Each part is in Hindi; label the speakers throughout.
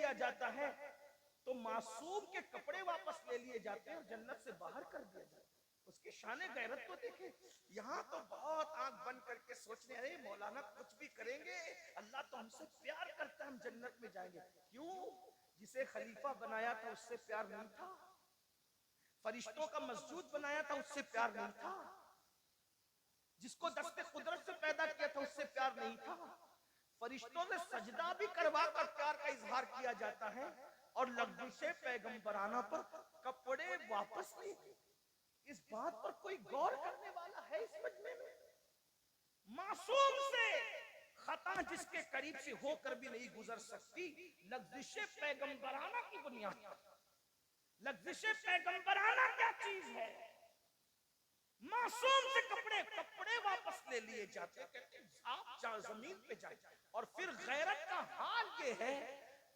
Speaker 1: लिया जाता है तो मासूम के कपड़े वापस ले लिए जाते हैं और जन्नत से बाहर कर दिया जाता है। उसकी शान गैरत तो देखे। यहाँ तो बहुत आंख बंद करके सोचने, अरे मौलाना कुछ भी करेंगे, अल्लाह तो हमसे प्यार करता है, हम जन्नत में जाएंगे। क्यों? जिसे खलीफा बनाया था उससे प्यार नहीं था, फरिश्तों का मस्जूद बनाया था उससे प्यार नहीं था, जिसको दस्ते कुदरत से पैदा किया था उससे प्यार नहीं था। फरिश्तों से सजदा भी करवा कर प्यार का इजहार किया जाता है और लफ्ज़े पैगंबराना पर कपड़े वापस नहीं। इस बात पर कोई गौर करने वाला है इस मजमे में? मासूम से खता जिसके करीब से होकर भी नहीं गुजर सकती, लफ्ज़े पैगंबराना की बुनियाद पर। लफ्ज़े पैगंबराना क्या चीज है? मासूम से कपड़े वापस ले लिए जाते, कहते आप जमीन पे जाए। और फिर गैरत का हाल ये है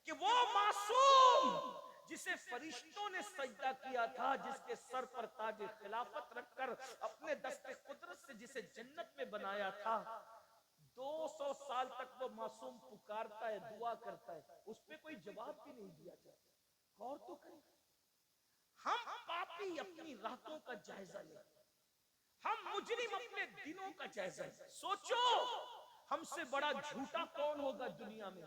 Speaker 1: कि वो मासूम जिसे फरिश्तों ने सजदा किया था, जिसके सर पर ताज खिलाफत रखकर अपने दस्ते कुदरत से जिसे जन्नत में बनाया था, 200 साल तक वो मासूम पुकारता है, दुआ करता है, उस पर कोई जवाब भी नहीं दिया जाता। गौर तो करें, हम पापी अपनी रातों का जायजा लें, हम मुजरिम अपने दिनों का जायजा लें। सोचो हमसे बड़ा झूठा कौन होगा दुनिया में?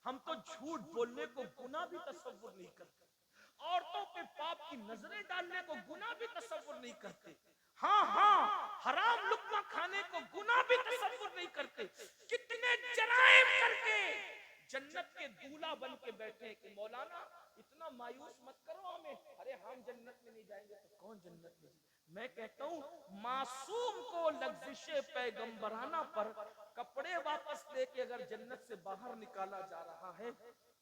Speaker 1: हम तो झूठ बोलने को गुनाह भी तसव्वुर नहीं करते, औरतों पे पाप की नजरें डालने को गुनाह भी तसव्वुर नहीं करते, हाँ हराम लुक्मा खाने को गुनाह भी तसव्वुर नहीं करते। कितने जराइम करके जन्नत के दूल्हा बन के बैठे कि मौलाना इतना मायूस मत करो हमें, अरे हम जन्नत में नहीं जाएंगे तो कौन जन्नत में? मैं कहता हूं मासूम को लफ्ज़े पैगंबराना पर कपड़े वापस लेके अगर जन्नत से बाहर निकाला जा रहा है,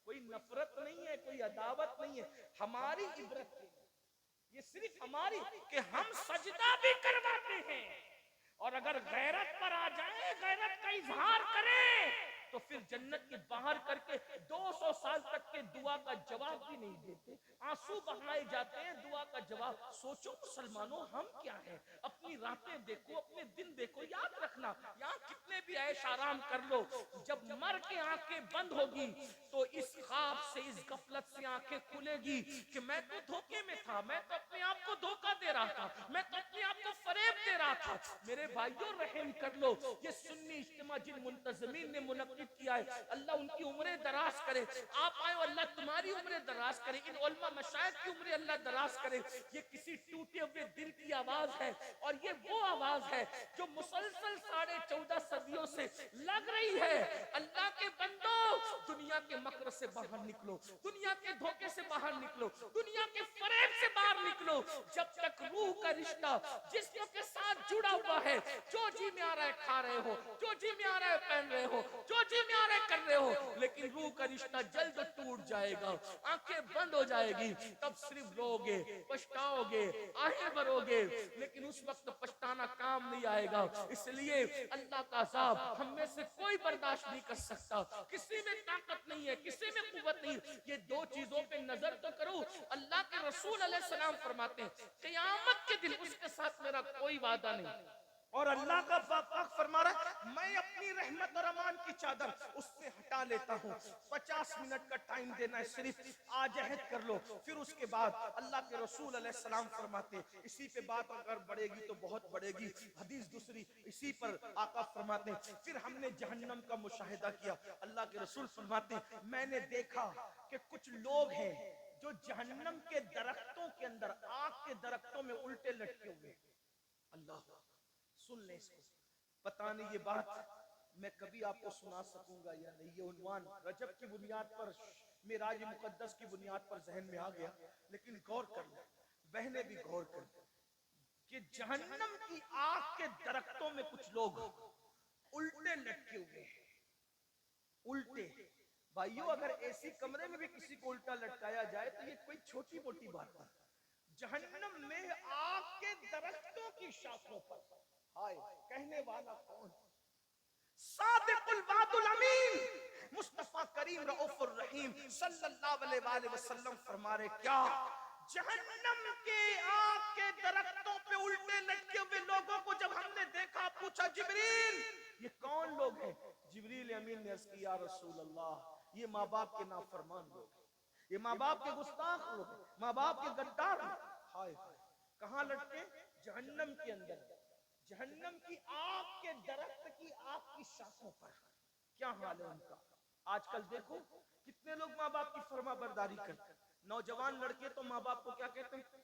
Speaker 1: कोई नफरत नहीं है, कोई अदावत नहीं है, हमारी इबरत के लिए, ये सिर्फ हमारी कि हम सजदा भी करवाते हैं। और अगर गैरत पर आ जाए, गैरत का इजहार करें, तो फिर जन्नत के बाहर करके 200 साल तक के दुआ का जवाब भी नहीं देते, आंसू बहाए जाते हैं दुआ का जवाब। सोचो मुसलमानों, हम क्या हैं? अपनी रातें देखो, अपने दिन देखो, याद रखना यहाँ कितने भी ऐश आराम कर लो, जब मर के आंखें बंद होगी तो इस ख्वाब से, इस गफलत से आंखें खुलेगी कि मैं तो धोखे में था, मैं तो अपने आप को धोखा दे रहा था, मैं तो अपने आप को फरेब दे रहा था। मेरे भाइयों रहम कर लो, ये सुन्नी इज्तिमा जिन मुंतजमीन ने मुनक्किद किया है, अल्लाह उनकी उम्रें दराज करे। आप आए, अल्लाह तुम्हारी उम्रें दराज करे, इन उलमा मशाइख की उम्रें अल्लाह दराज करे। ये किसी टूटे हुए दिल की आवाज है, और ये वो आवाज है जो मुसलसल 14.5 सदियों से लग रही है। अल्लाह के बंदो, दुनिया के मकर से बाहर निकलो, दुनिया के धोखे से बाहर निकलो, दुनिया के फरेब से बाहर निकलो। जब तक रूह का रिश्ता जिस्म के साथ जुड़ा हुआ है, जो जी में आ रहा है खा रहे हो, जो जी में आ रहा है पहन रहे हो, जो जी में आ रहा है कर रहे हो, लेकिन रूह का रिश्ता जल्द टूट जाएगा, आंखें बंद हो जाएगी, तब सिर्फ रोगे, पछताओगे, आहें भरोगे, लेकिन उस वक्त पछताना काम नहीं आएगा। इसलिए अल्लाह का अज़ाब हम में से कोई बर्दाश्त नहीं कर सकता, किसी में ताकत नहीं है, किसी में कुव्वत नहीं। ये दो चीजों पे नजर तो करो। अल्लाह के रसूल अलैहिस्सलाम फरमाते हैं क़यामत के दिन उसके साथ मेरा कोई वादा नहीं, और अल्लाह का पाक फरमा रहा है मैं अपनी रहमत और अमान की चादर उससे हटा लेता हूँ। 50 मिनट का टाइम देना है, सिर्फ आजहद कर लो। फिर उसके बाद अल्लाह के रसूल अलैहिस्सलाम फरमाते, इसी पे बात अगर बढ़ेगी तो बहुत बढ़ेगी। हदीस दूसरी इसी पर आका फरमाते, फिर हमने जहन्नम का मुशाहिदा किया। अल्लाह के रसूल फरमाते मैंने देखा कि कुछ लोग हैं जो जहन्नम के दरख्तों के अंदर, आग के दरख्तों में उल्टे लटके हुए। अल्लाह, सुन ले इसको, पता नहीं ये बात मैं कभी आपको सुना सकूंगा या नहीं। ये उन्वान रजब की बुनियाद पर, मिराज मुकद्दस की बुनियाद पर जहन में आ गया, लेकिन गौर कर लो, बहने भी गौर कर लो कि जहन्नम की आग के दरख्तों में कुछ लोग उल्टे लटके हुए हैं। उल्टे भाइयों, अगर ऐसी कमरे में भी किसी को उल्टा लटकाया जाए तो ये कोई छोटी मोटी बात है। जहन्नम में आग के दरख्तों की शाखों पर, हाय, कहने वाला कौन? सादिकुल वादुल अमीन मुस्तफा करीम रऊफुर रहीम सल्लल्लाहु अलैहि वसल्लम फरमा रहे, क्या जहन्नम के आग के दरख्तों पे उल्टे लटके हुए लोगों को जब हमने देखा, पूछा जिब्रील ये कौन लोग हैं? जिब्रील अमीन ने अर्ज़ किया, या रसूल अल्लाह, ये माँ बाप के नाफरमान लोग, ये माँ बाप के गुस्ताख लोग, माँ बाप के गद्दार। हाय हाय, कहाँ लटके? जहन्नम के अंदर, जहन्नम की आग के दरख्त की आग की शाखों पर। क्या हाल है उनका? आजकल देखो कितने लोग माँ बाप की फर्मा बरदारी करते हैं। नौजवान लड़के तो माँ बाप को क्या कहते हैं?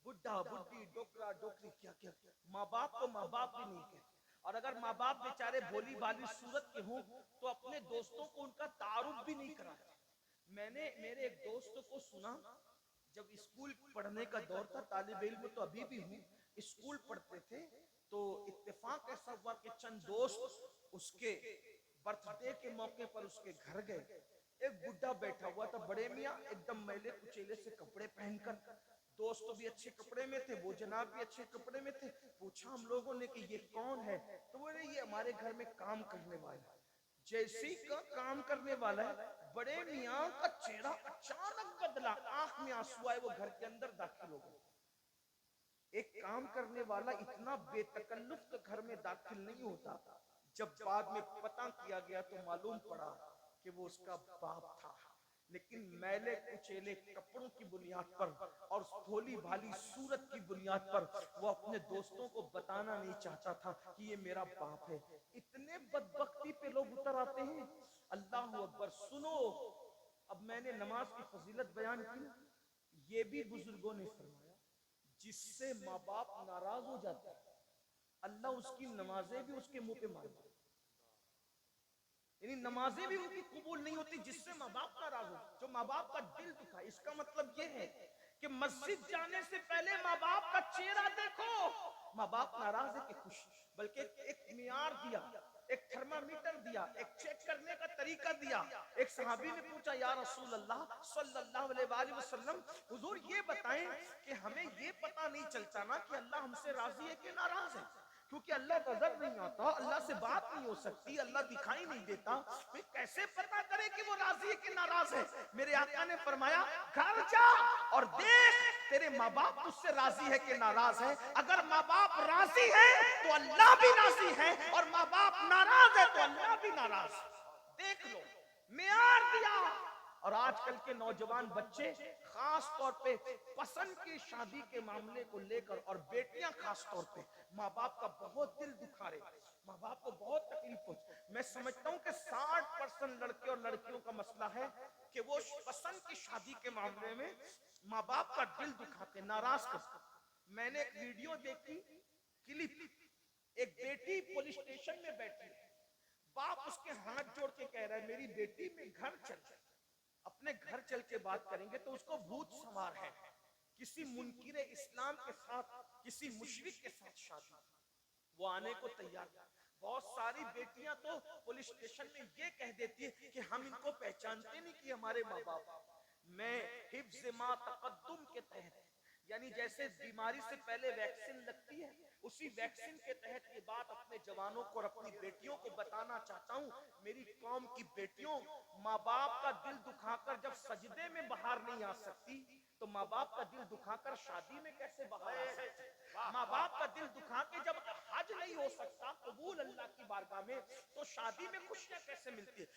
Speaker 1: बुढ़ा बुढ़ी, डोकरा डोकरी, क्या क्या। माँ बाप को माँ बाप भी नहीं कहते। और अगर माँ बाप बेचारे भोली भाली सूरत के हों तो अपने दोस्तों को उनका तारुफ भी नहीं कराते। मैंने मेरे एक दोस्त को सुना, जब स्कूल पढ़ने का दौर था, तालिब इल्म तो अभी भी हूँ, स्कूल पढ़ते थे, तो इत्तेफाक ऐसा हुआ कि चंद दोस्त उसके बर्थडे के मौके पर उसके घर गए। एक बुढ़ा बैठा हुआ था, बड़े मियाँ, एकदम मैले कुचेले से कपड़े पहनकर। दोस्त भी अच्छे कपड़े में थे, वो जनाब भी अच्छे कपड़े में थे। पूछा हम लोगों ने कि ये कौन है? तो बोले ये हमारे घर में काम करने वाला है। जैसे का काम करने वाला है, बड़े मियाँ का चेहरा अचानक बदला, आंख में आंसू आए, वो घर के अंदर दाखिल हो गए। एक काम करने वाला इतना बेतकल्लुफ तो घर में दाखिल नहीं होता। जब बाद में पता किया गया तो मालूम पड़ा कि वो उसका बाप था। लेकिन मैले कुचेले कपड़ों की बुनियाद पर और भोली भाली सूरत की बुनियाद पर वो अपने दोस्तों को बताना नहीं चाहता था कि ये मेरा बाप है। इतने बदबख्ती पे लोग उतर आते हैं। अल्लाह अकबर। सुनो, अब मैंने नमाज की फजीलत बयान की, ये भी बुजुर्गों ने फरमाया, जिससे माँ बाप नाराज हो जाते हैं, अल्लाह उसकी नमाजें भी उसके मुंह पे मार देता है। यानी नमाजें भी उनकी कबूल नहीं होती जिससे माँ बाप नाराज हो, जो माँ बाप का दिल दुखा। इसका मतलब ये है कि मस्जिद जाने से पहले माँ बाप का चेहरा देखो। माँ बाप नाराज है कि खुश? बल्कि एक मियार दिया, एक थर्मामीटर दिया, एक चेक करने का तरीका दिया। एक सहाबी ने पूछा, या रसूल अल्लाह सल्लल्लाहु अलैहि वसल्लम, हुजूर ये बताएं कि हमें ये पता नहीं चलता ना कि अल्लाह हमसे राजी है कि नाराज है, क्योंकि अल्लाह नजर नहीं आता, अल्लाह से बात नहीं हो सकती, अल्लाह दिखाई नहीं देता, तो कैसे पता करे कि वो राजी है कि नाराज है? मेरे आका ने फरमाया, घर जा और देख तेरे माँ बाप तुझसे राजी है कि नाराज है। अगर माँ बाप राजी है तो अल्लाह भी राजी है, और माँ बाप नाराज है तो अल्लाह भी नाराज है। देख लो, मेयार दिया। और आजकल के नौजवान बच्चे खास तौर पे पसंद की शादी के मामले को लेकर, और बेटियां खास तौर पे माँ बाप का बहुत दिल दुखा रहे, माँ बाप को बहुत तकलीफ पहुंचे। मैं समझता हूँ कि 60% लड़के और लड़कियों का मसला है कि वो पसंद की शादी के मामले में माँ बाप का दिल दुखाते, नाराज करते। मैंने एक वीडियो देखी, क्लिप, एक बेटी पुलिस स्टेशन में बैठी है, बाप उसके हाथ जोड़ के कह रहा है, मेरी बेटी में घर चल, अपने घर चल के बात करेंगे तो उसको भूत सवार है, किसी मुनकिर इस्लाम के साथ, किसी मुशरिक के साथ शादी, वो आने को तैयार। बहुत सारी बेटियां तो पुलिस स्टेशन में ये कह देती है कि हम इनको पहचानते नहीं कि हमारे माँ बाप। मैं हिफ्ज़ मा तक़द्दुम के तहत, यानी जैसे बीमारी से पहले वैक्सीन लगती है, उसी वैक्सीन के तहत ये बात अपने जवानों को और अपनी बेटियों को बताना चाहता हूँ। मेरी कौम की बेटियों, माँ बाप का दिल दुखाकर जब सजदे में बाहर नहीं आ सकती, तो माँ बाप का दिल दुखाकर शादी में कैसे बाहर आ सकती? माँ बाप का दिल दुखा के जब हज नहीं हो सकता कबूल अल्लाह की बारगाह में, तो शादी में खुशियां कैसे मिलती है?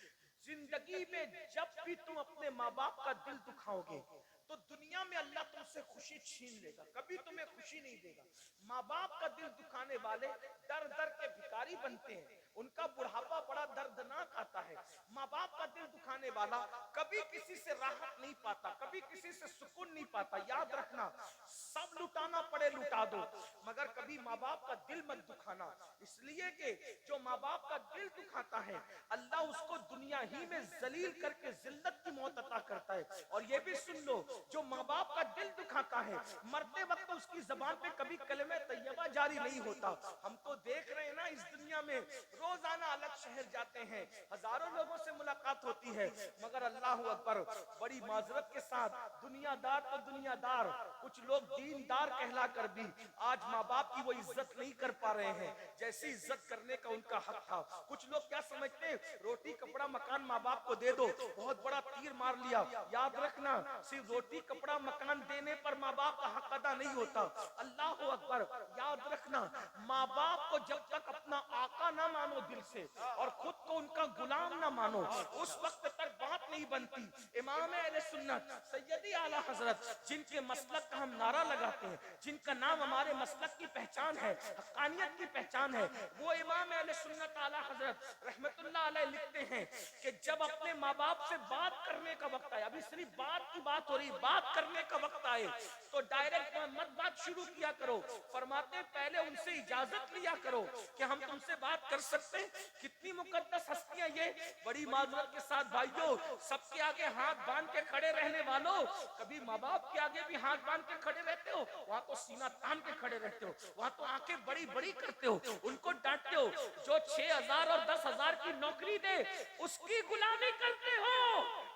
Speaker 1: जिंदगी में जब भी तुम अपने माँ बाप का दिल दुखाओगे तो दुनिया में अल्लाह तुमसे खुशी छीन लेगा, कभी तुम्हें खुशी नहीं देगा। माँ बाप का दिल दुखाने वाले दर दर के भिखारी बनते हैं, उनका बुढ़ापा बड़ा दर्दनाक आता है। माँ बाप का दिल दुखाने वाला कभी किसी से राहत नहीं पाता, कभी किसी से सुकून नहीं पाता। याद रखना, सब लुटाना पड़े लुटा दो, मगर कभी माँ बाप का दिल मत दुखाना, इसलिए कि जो माँ बाप का दिल दुखाता है अल्लाह उसको दुनिया ही में जलील करके जिल्लत की मौत अता करता है। और ये भी सुन लो, जो माँ बाप का दिल दुखाता है मरते वक्त उसकी जबान पे कभी कलमे तैयबा जारी नहीं होता। हम तो देख रहे हैं ना, इस दुनिया में रोजाना अलग शहर जाते हैं, हजारों लोगों से मुलाकात होती है, मगर अल्लाह अकबर, बड़ी माजरत के साथ, दुनियादार तो दुनियादार, कुछ लोग दीनदार कहला कर भी आज माँ बाप की वो इज्जत नहीं कर पा रहे हैं जैसी इज्जत करने का उनका हक था। कुछ लोग क्या समझते हैं, रोटी कपड़ा मकान माँ बाप को दे दो, बहुत बड़ा तीर मार मार लिया। याद रखना, सिर्फ रोटी कपड़ा मकान देने पर माँ बाप का हक अदा नहीं होता। अल्लाह अकबर। याद रखना, माँ बाप को जब तक अपना आका ना मानो दिल से और खुद को उनका गुलाम ना मानो, उस वक्त तक बात नहीं बनती। इमाम अहले सुन्नत सैयदी आला हजरत, जिनके मसलक का हम नारा लगाते हैं, जिनका नाम हमारे मसलक की पहचान है, हक्कानियत की पहचान है, वो इमाम अहले सुन्नत आला हजरत रहमतुल्लाह अलैह लिखते हैं कि जब अपने माँ बाप से बात करने का वक्त आए, अभी सिर्फ बात की बात हो रही, बात करने का वक्त आए तो डायरेक्ट मत बात शुरू किया करो। फरमाते पहले उनसे इजाजत लिया करो कि हम तुमसे बात कर सकते हैं। कितनी मुकद्दस हस्तियां ये, बड़ी माजरत के साथ भाइयों, सबके आगे हाथ बांध के खड़े रहने वालों, कभी माँ बाप के आगे भी हाथ बांध के खड़े रहते हो? वहां तो सीना तान के खड़े रहते हो, वहां तो आंखें बड़ी बड़ी करते हो, उनको डांटते हो। जो 6,000 और 10,000 की नौकरी दे उसकी गुलामी करते हो,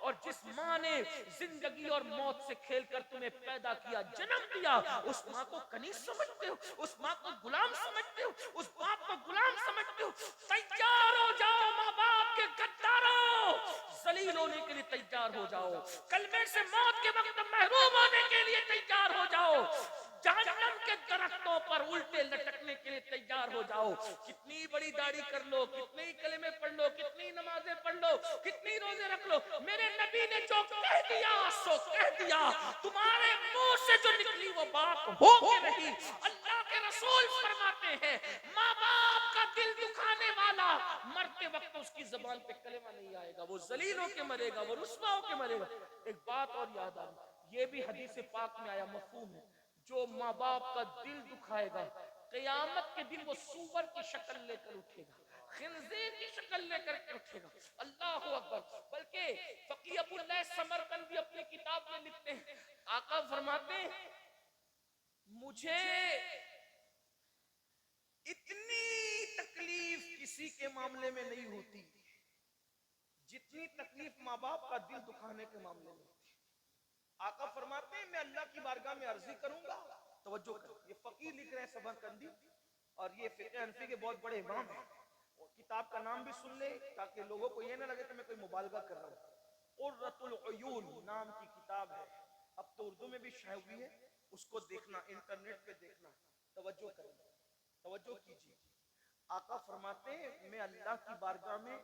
Speaker 1: और जिस माँ ने जिंदगी और मौत से खेलकर तुम्हें पैदा किया, जन्म दिया, उस माँ को कनीज समझते हो, उस माँ को गुलाम समझते हो, उस बाप को गुलाम समझते हो। तैयार हो जाओ माँ बाप के गद्दारों, जलील होने के लिए तैयार हो जाओ, कलमे से मौत के वक्त महरूम होने के लिए तैयार हो जाओ, जहन्नम के दरख्तों पर उल्टे लटकने के लिए तैयार हो जाओ। कितनी बड़ी दाढ़ी कर लो, कितने ही कलमे पढ़ लो, कितनी नमाजें पढ़ लो, कितनी रोजे रख लो, मेरे नबी ने जो कह दिया सो कह दिया। तुम्हारे मुंह से जो निकली वो बात हो के रही। अल्लाह के रसूल फरमाते हैं, माँ बाप का दिल दुखाने वाला मरते वक्त उसकी जबान पे कलेमा नहीं आएगा, वो जलील होके मरेगा, वो रुस्वा होके मरेगा। एक बात और याद आ, ये भी हदीस पाक में आया, मफहूम है, जो माँ बाप का दिल दुखाएगा क़यामत के दिन वो सूअर की शक्ल लेकर उठेगा, खिंजीर की शक्ल लेकर उठेगा। अल्लाह अकबर। बल्कि फकीह अबुल्लाह समरकंदी अपनी किताब में लिखते हैं, आका फरमाते हैं, मुझे इतनी तकलीफ किसी के मामले में नहीं होती जितनी तकलीफ माँ बाप का दिल दुखाने के मामले में। आका फरमाते हैं, मैं अल्लाह की बारगाह में अर्जी करूंगा। तवज्जो कर, ये फकीह लिख रहे हैं समरकंदी, और ये फिक़ह हनफी के बहुत बड़े इमाम हैं। किताब का नाम भी सुन ले ताकि लोगों को ये ना लगे कि मैं कोई मुबालगा कर रहा हूँ। क़ुर्रतुल उयून नाम की किताब है, अब तो उर्दू में भी शाये हुई है, उसको देखना, इंटरनेट पे देखना। तवज्जो करें, तवज्जो कीजिए। आका फरमाते हैं, मैं अल्लाह की बारगाह में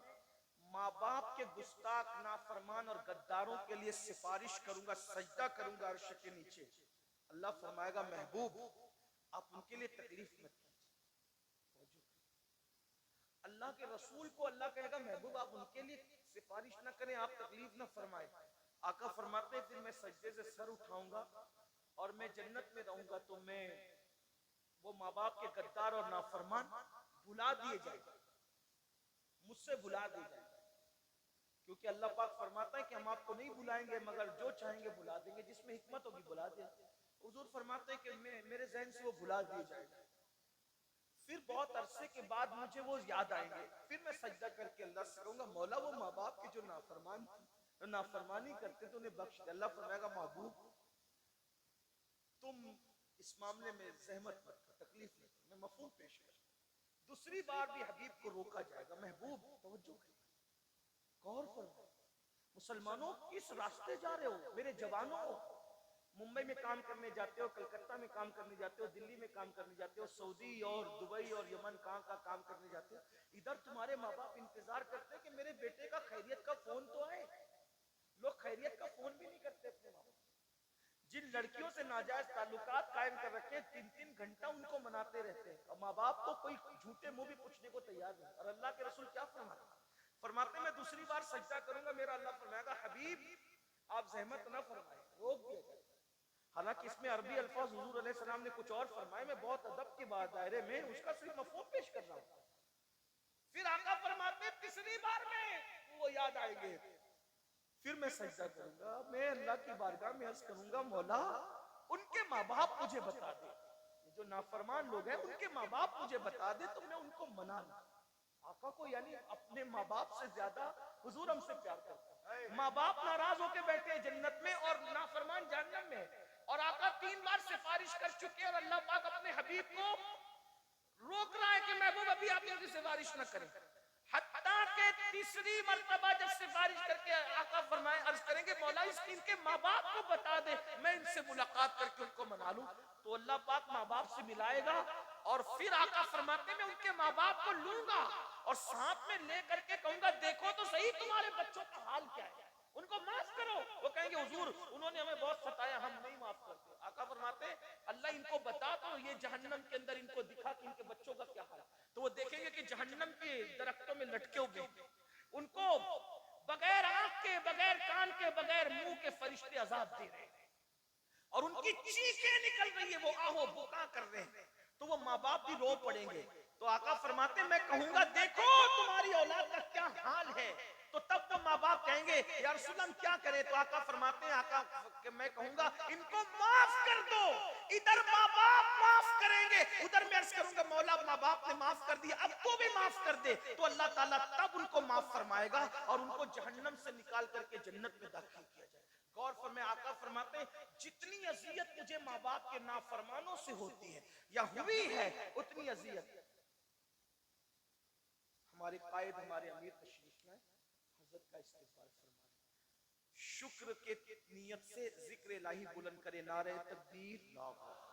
Speaker 1: माँ बाप के गुस्ताख, नाफरमान और गद्दारों के लिए सिफारिश करूंगा, सजदा करूंगा अर्श के नीचे। अल्लाह फरमाएगा, महबूब आप उनके लिए तकलीफ मत कीजिए। अल्लाह के रसूल को अल्लाह कहेगा, महबूब आप उनके लिए सिफारिश ना करें, आप तकलीफ ना फरमाए। आका फरमाते हैं, फिर मैं सजदे से सर उठाऊंगा और मैं जन्नत में रहूंगा, तो मैं वो माँ बाप के गद्दार और नाफरमान भुला दिए जाएंगे, मुझसे भुला दिए जाएंगे। क्योंकि अल्लाह पाक फरमाता है कि हम आपको नहीं बुलाएंगे मगर जो चाहेंगे बुला देंगे, जिसमें हिकमत होगी बुला देंगे। हुजूर फरमाते हैं कि मेरे ज़हन से वो भुला दिए जाएंगे, फिर बहुत अरसे के बाद मुझे वो याद आएंगे, फिर मैं सजदा करके अल्लाह से कहूंगा, मौला वो माँ बाप के जो नाफरमान नाफरमानी करते तो उन्हें बख्श दे। अल्लाह फरमाएगा, महबूब तुम इस मामले में जहमत मत कर, तकलीफ मत कर, मैं मफहूम पेश कर। दूसरी बार भी हबीब को रोका जाएगा, महबूब तवज्जो करिए, गौर फरमाओ, मुसलमानों किस रास्ते जा रहे हो? मेरे जवानों, मुंबई में काम करने जाते हो, कलकत्ता में काम करने जाते हो, दिल्ली में काम करने जाते हो, सऊदी और दुबई और यमन कहाँ का काम करने जाते हो, इधर तुम्हारे माँ बाप इंतजार करते हैं कि मेरे बेटे का खैरियत का फोन तो आए। लोग खैरियत का फोन भी नहीं करते अपने माँ बाप। जिन लड़कियों से नाजायज ताल्लुकात कायम कर रखे, 3-3 घंटा उनको मनाते रहते हैं, और माँ बाप को कोई झूठे मुंह भी पूछने को तैयार नहीं। और अल्लाह के रसूल क्या फरमाते, मैं दूसरी बार सजदा करूंगा, मेरा अल्लाह फरमाएगा, हबीब आप जहमत ना फरमाए, रोक दिया जाए। हालांकि इसमें अरबी अल्फाज हुजूर अलैहि सलाम ने कुछ और फरमाए, मैं बहुत अदब के बाद दायरे में उसका सिर्फ मफहूम पेश कर रहा हूं। फिर आका फरमाते तीसरी बार में वो याद आएंगे, फिर मैं सजदा करूंगा, मैं अल्लाह की बारगाह में अर्ज करूंगा, मौला उनके माँ बाप मुझे बता दे, जो नाफरमान लोग हैं उनके माँ बाप मुझे बता दे तो मैं उनको मना लूं। आका को यानी अपने माँ बाप से ज्यादा हुजूर हमसे प्यार करता है। माँ बाप नाराज होकर बैठे जन्नत में और नाफरमान जहन्नम में, और आका 3 बार सिफारिश कर चुके हैं, और अल्लाह पाक अपने हबीब को रोक रहा है कि महबूब अभी आप इनकी सिफारिश न करें। हत्ता के तीसरी मर्तबा जब सिफारिश करके आका फरमाए, अर्ज करेंगे मौला इसकी इनके माँ बाप को बता दे, मैं इनसे मुलाकात करके उनको मना लूं। तो अल्लाह पाक माँ बाप से मिलाएगा और फिर आका फरमाते मैं उनके माँ बाप को लूंगा और साथ में ले करके कहूंगा देखो तो सही तुम्हारे बच्चों का हाल क्या है, उनको माफ करो। वो कहेंगे हुजूर उन्होंने हमें बहुत सताया, हम नहीं माफ करते। आका फरमाते अल्लाह इनको बता तो ये जहन्नम के अंदर इनको दिखा कि इनके बच्चों का क्या हाल। तो वो देखेंगे कि जहन्नम के दरख्तों में लटके हुए उनको बगैर आंख के, बगैर कान के, बगैर मुंह के फरिश्ते अजाब दे रहे हैं और उनकी चीखें निकल रही है, वो आहो बुका कर रहे हैं। तो वो माँ बाप भी रो पड़ेंगे। तो आका फरमाते मैं कहूंगा देखो तुम्हारी औलाद का क्या हाल है। तो तब वो माँ बाप कहेंगे या रसूल अल्लाह हम क्या करें। तो आका फरमाते हैं आका मैं कहूंगा इनको माफ कर दो। इधर माँ बाप माफ करेंगे, उधर मैं अर्ज करूंगा मौला माँ बाप ने माफ कर दिया, अब तो भी माफ कर दे। तो अल्लाह ताला तब उनको माफ फरमाएगा और उनको जहन्नम से निकाल करके जन्नत में दाखिल किया जाए। गौर फरमाए आका फरमाते जितनी अजियत मुझे माँ बाप के नाफरमानों से होती है या हुई है, उतनी अजियत हमारे कायद हमारे अमीर तशरीफ लाए हजरत का इस्तिगफार फरमाए, शुक्र के नियत से जिक्र इलाही बुलंद करे, नारे तकबीर, अल्लाहु